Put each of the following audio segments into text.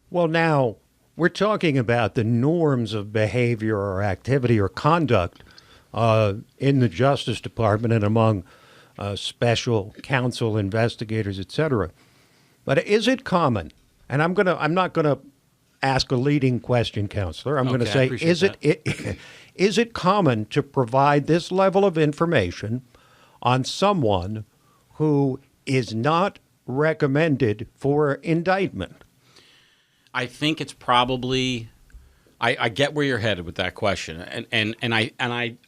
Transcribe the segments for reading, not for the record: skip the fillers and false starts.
Well, now we're talking about the norms of behavior or activity or conduct in the Justice Department and among special counsel investigators, et cetera. But is it common? And I'm not gonna ask a leading question, Counselor. I'm going to say, is it common to provide this level of information on someone who is not recommended for indictment? I think it's probably. I get where you're headed with that question, and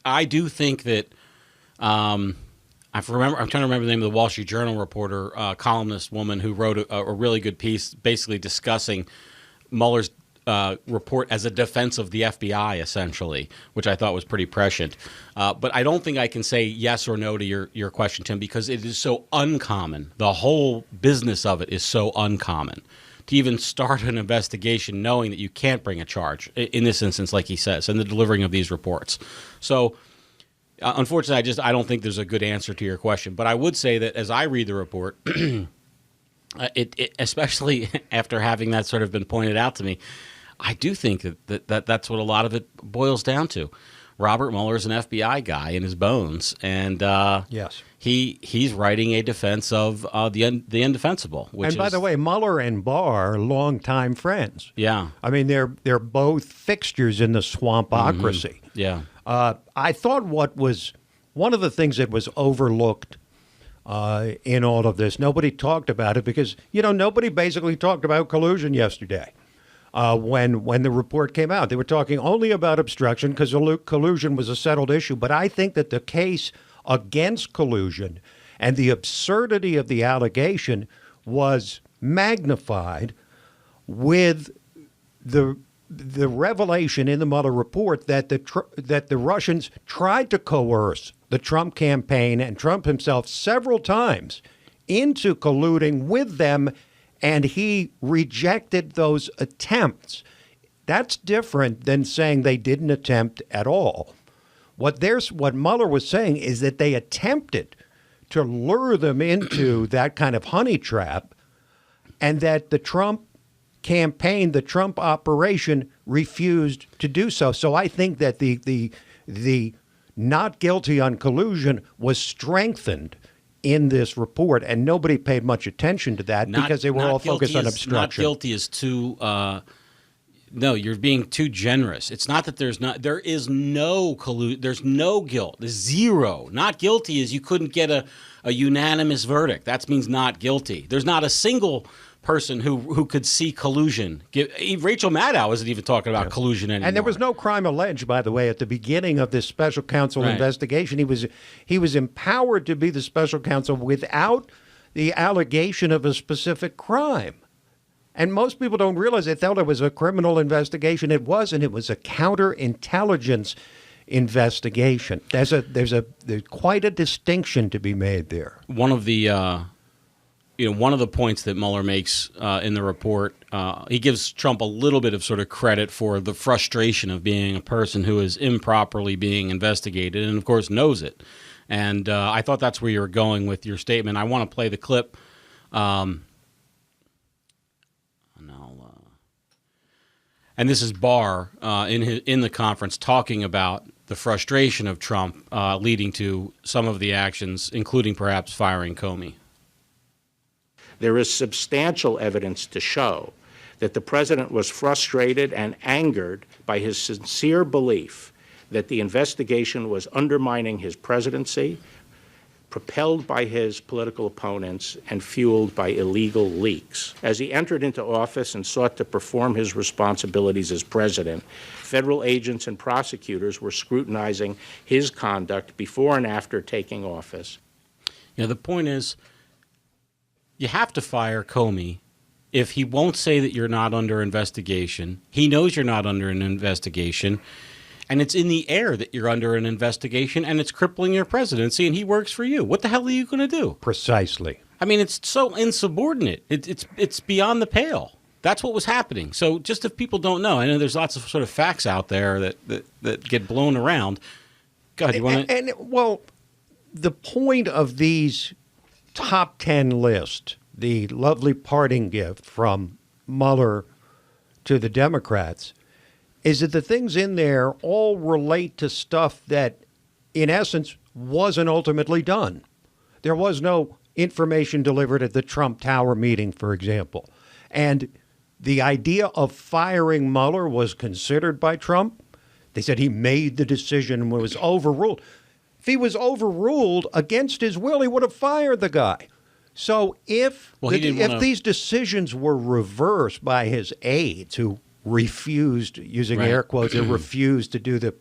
I do think that. I'm trying to remember the name of the Wall Street Journal reporter, columnist woman who wrote a really good piece, basically discussing Mueller's report as a defense of the FBI, essentially, which I thought was pretty prescient. But I don't think I can say yes or no to your question, Tim, because it is so uncommon. The whole business of it is so uncommon. To even start an investigation knowing that you can't bring a charge, in this instance, like he says, in the delivering of these reports. So, unfortunately, I don't think there's a good answer to your question. But I would say that as I read the report, especially after having that sort of been pointed out to me, I do think that's what a lot of it boils down to. Robert Mueller is an FBI guy in his bones, and yes, he's writing a defense of the indefensible. And by the way, Mueller and Barr are longtime friends. Yeah, I mean they're both fixtures in the swampocracy. Mm-hmm. Yeah, I thought what was one of the things that was overlooked in all of this. Nobody talked about it because nobody basically talked about collusion yesterday. When the report came out, they were talking only about obstruction because collusion was a settled issue. But I think that the case against collusion and the absurdity of the allegation was magnified with the revelation in the Mueller report that the Russians tried to coerce the Trump campaign and Trump himself several times into colluding with them. And he rejected those attempts. That's different than saying they didn't attempt at all. What Mueller was saying is that they attempted to lure them into that kind of honey trap, and that the Trump campaign, the Trump operation, refused to do so. So I think that the not guilty on collusion was strengthened in this report, and nobody paid much attention to that because they were all focused on obstruction. Not guilty is too. No, you're being too generous. It's not that there is no there's no guilt. There's zero. Not guilty is you couldn't get a unanimous verdict. That means not guilty. There's not a single person who could see collusion. Rachel Maddow isn't even talking about collusion anymore. And there was no crime alleged, by the way, at the beginning of this special counsel investigation. He was empowered to be the special counsel without the allegation of a specific crime. And most people don't realize they thought it was a criminal investigation. It wasn't. It was a counterintelligence investigation. There's quite a distinction to be made there. One of the points that Mueller makes in the report, he gives Trump a little bit of sort of credit for the frustration of being a person who is improperly being investigated and, of course, knows it. And I thought that's where you were going with your statement. I want to play the clip. And this is Barr in the conference talking about the frustration of Trump leading to some of the actions, including perhaps firing Comey. There is substantial evidence to show that the president was frustrated and angered by his sincere belief that the investigation was undermining his presidency, propelled by his political opponents, and fueled by illegal leaks. As he entered into office and sought to perform his responsibilities as president, federal agents and prosecutors were scrutinizing his conduct before and after taking office. The point is, you have to fire Comey if he won't say that you're not under investigation. He knows you're not under an investigation, and it's in the air that you're under an investigation, and it's crippling your presidency, and he works for you. What the hell are you going to do? Precisely. I mean, it's so insubordinate. It's beyond the pale. That's what was happening. So just if people don't know, I know there's lots of sort of facts out there that get blown around. God, you want to... Well, the point of these top 10 list, the lovely parting gift from Mueller to the Democrats is that the things in there all relate to stuff that, in essence, wasn't ultimately done. There was no information delivered at the Trump Tower meeting, for example. And the idea of firing Mueller was considered by Trump. They said he made the decision and was overruled. If he was overruled against his will, he would have fired the guy. So if these decisions were reversed by his aides, who refused, using air quotes, refused to do the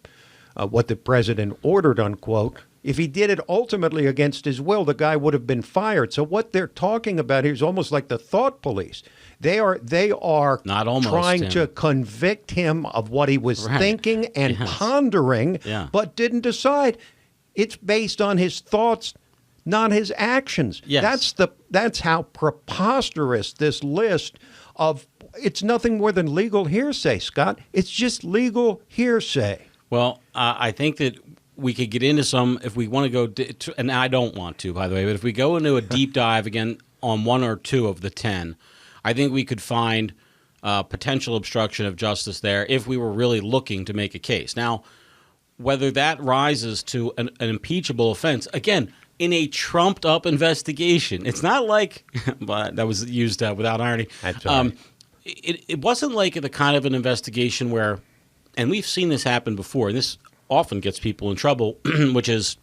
what the president ordered, unquote, if he did it ultimately against his will, the guy would have been fired. So what they're talking about here is almost like the thought police. They are not almost trying to convict him of what he was thinking and pondering, but didn't decide. It's based on his thoughts, not his actions. Yes. That's how preposterous this list of. It's nothing more than legal hearsay, Scott. It's just legal hearsay. Well, I think that we could get into some, if we want to go, and I don't want to, by the way, but if we go into a deep dive again on one or two of the 10, I think we could find potential obstruction of justice there if we were really looking to make a case. Now, whether that rises to an impeachable offense, again, in a trumped-up investigation, it's not like, but that was used without irony. That's right. It wasn't like the kind of an investigation where, and we've seen this happen before, and this often gets people in trouble, which is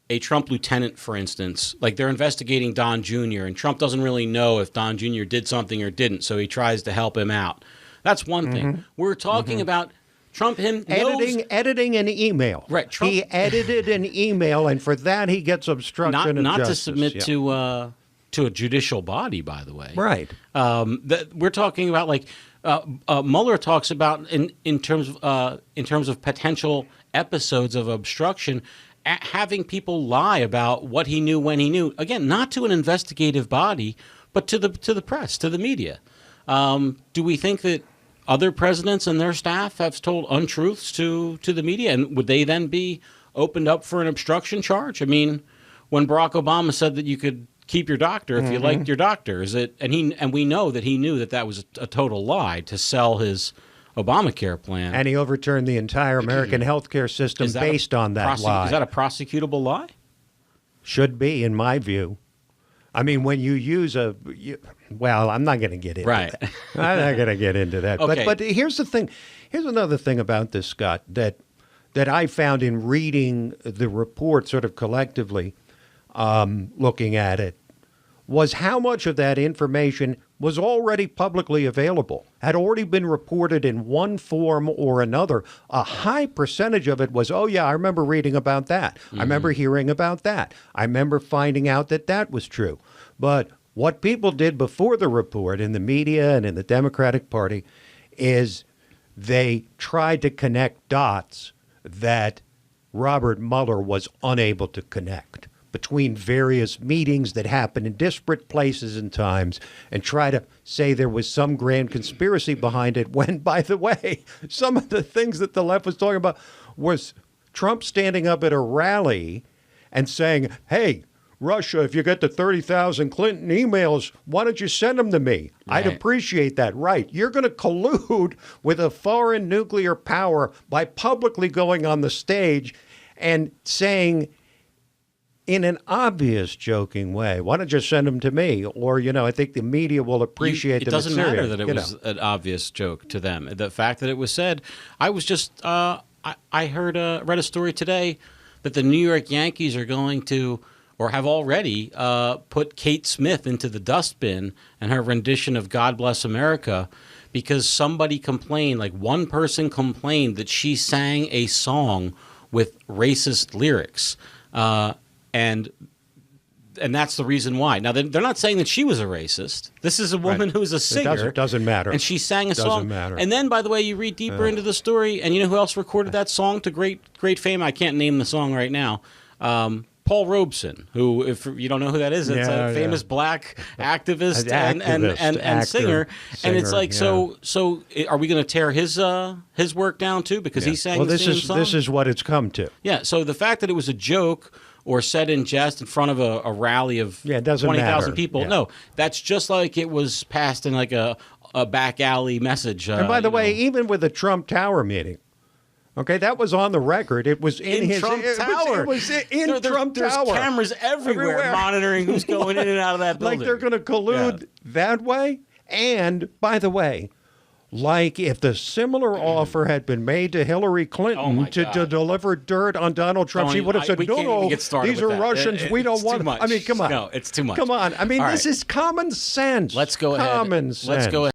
a Trump lieutenant, for instance, like they're investigating Don Jr., and Trump doesn't really know if Don Jr. did something or didn't, so he tries to help him out. That's one thing. We're talking about Trump editing an email. Right. Trump, he edited an email, and for that he gets obstruction of not justice. To submit to a judicial body, by the way. Right. We're talking about like Mueller talks about in terms of potential episodes of obstruction, having people lie about what he knew when he knew. Again, not to an investigative body, but to the press, to the media. Do we think that other presidents and their staff have told untruths to the media, and would they then be opened up for an obstruction charge? I mean, when Barack Obama said that you could keep your doctor if you liked your doctor, and we know that he knew that was a total lie to sell his Obamacare plan, and he overturned the entire American healthcare system based on that lie. Is that a prosecutable lie? Should be, in my view. I mean, when you use well, I'm not going to get into that. I'm not going to get into that. Okay. But here's the thing. Here's another thing about this, Scott, that I found in reading the report sort of collectively, looking at it, was how much of that information was already publicly available, had already been reported in one form or another. A high percentage of it was, oh, yeah, I remember reading about that. I remember hearing about that. I remember finding out that was true. But what people did before the report in the media and in the Democratic Party is they tried to connect dots that Robert Mueller was unable to connect between various meetings that happened in disparate places and times, and try to say there was some grand conspiracy behind it when, by the way, some of the things that the left was talking about was Trump standing up at a rally and saying, hey, Russia, if you get the 30,000 Clinton emails, why don't you send them to me? Right. I'd appreciate that. Right. You're going to collude with a foreign nuclear power by publicly going on the stage and saying, in an obvious joking way, why don't you send them to me? Or, I think the media will appreciate them. It doesn't matter that it was an obvious joke to them. The fact that it was said, I was just, I read a story today that the New York Yankees are going to, or have already, put Kate Smith into the dustbin and her rendition of God Bless America because somebody complained, like one person complained that she sang a song with racist lyrics. And that's the reason why. Now, they're not saying that she was a racist. This is a woman who's a singer. It doesn't matter. And she sang a song. Doesn't matter. And then, by the way, you read deeper into the story, and you know who else recorded that song to great fame? I can't name the song right now. Paul Robeson, who, if you don't know who that is, it's a famous black activist and singer. And it's like, so are we going to tear his work down too because he sang the same song? This is what it's come to. Yeah, so the fact that it was a joke or said in jest in front of a rally of 20,000 people. Yeah. No, that's just like it was passed in like a a back alley message. And by the way, even with the Trump Tower meeting, okay, that was on the record. It was in his Trump it Tower. Was in Trump there's Tower. cameras everywhere monitoring who's going in and out of that building. Like they're going to collude that way. And by the way, like if the similar offer had been made to Hillary Clinton to deliver dirt on Donald Trump, she would have said, we can't even no, get started these with are that. Russians. We don't It's want too much. I mean, come on. No, it's too much. Come on. I mean, All this right. is common sense. Let's go ahead. Common sense. Let's go ahead.